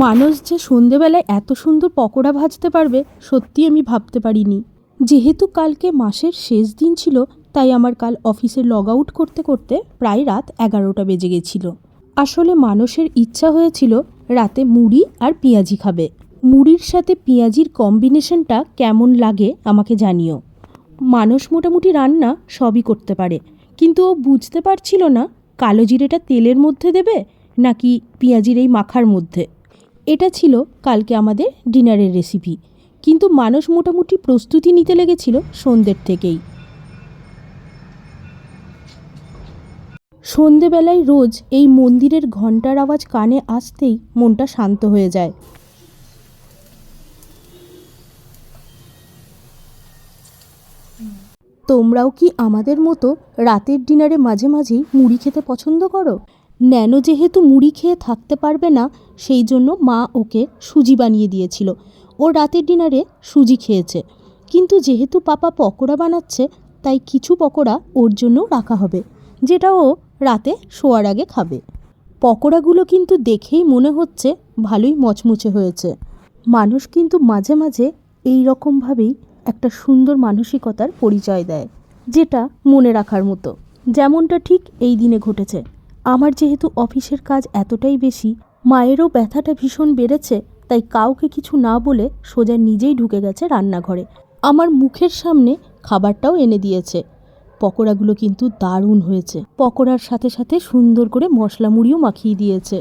মানুষ যে সন্ধেবেলায় এত সুন্দর পকোড়া ভাজতে পারবে সত্যি আমি ভাবতে পারিনি। যেহেতু কালকে মাসের শেষ দিন ছিল, তাই আমার কাল অফিসে লগ আউট করতে করতে প্রায় রাত 11টা বেজে গেছিল। আসলে মানুষের ইচ্ছা হয়েছিল রাতে মুড়ি আর পেঁয়াজি খাবে। মুড়ির সাথে পেঁয়াজির কম্বিনেশনটা কেমন লাগে আমাকে জানিও। মানুষ মোটামুটি রান্না সবই করতে পারে, কিন্তু ও বুঝতে পারছিল না কালো জিরেটা তেলের মধ্যে দেবে নাকি পেঁয়াজির এই মাখার মধ্যে। এটা ছিল কালকে আমাদের ডিনারের রেসিপি, কিন্তু মানুষ মোটামুটি প্রস্তুতি নিতে লেগেছিল সন্ধ্যের থেকেই। সন্ধেবেলায় রোজ এই মন্দিরের ঘণ্টার আওয়াজ কানে আসতেই মনটা শান্ত হয়ে যায়। তোমরাও কি আমাদের মতো রাতের ডিনারে মাঝে মাঝেই মুড়ি খেতে পছন্দ করো? ন্যানো যেহেতু মুড়ি খেয়ে থাকতে পারবে না, সেই জন্য মা ওকে সুজি বানিয়ে দিয়েছিল। ও রাতের ডিনারে সুজি খেয়েছে, কিন্তু যেহেতু পাপা পকোড়া বানাচ্ছে তাই কিছু পকোড়া ওর জন্য রাখা হবে, যেটা ও রাতে শোয়ার আগে খাবে। পকোড়াগুলো কিন্তু দেখেই মনে হচ্ছে ভালোই মচমুচে হয়েছে। মানুষ কিন্তু মাঝে মাঝে এই রকমভাবেই একটা সুন্দর মানসিকতার পরিচয় দেয়, যেটা মনে রাখার মতো। যেমনটা ঠিক এই দিনে ঘটেছে। আমার যেহেতু অফিসের কাজ এতটাই বেশি, মায়েরও ব্যথাটা ভীষণ বেড়েছে, তাই কাউকে কিছু না বলে সোজা নিজেই ঢুকে গেছে রান্নাঘরে। আমার মুখের সামনে খাবারটাও এনে দিয়েছে। পকোড়াগুলো কিন্তু দারুণ হয়েছে। পকোড়ার সাথে সাথে সুন্দর করে মশলা মুড়িও মাখিয়ে দিয়েছে।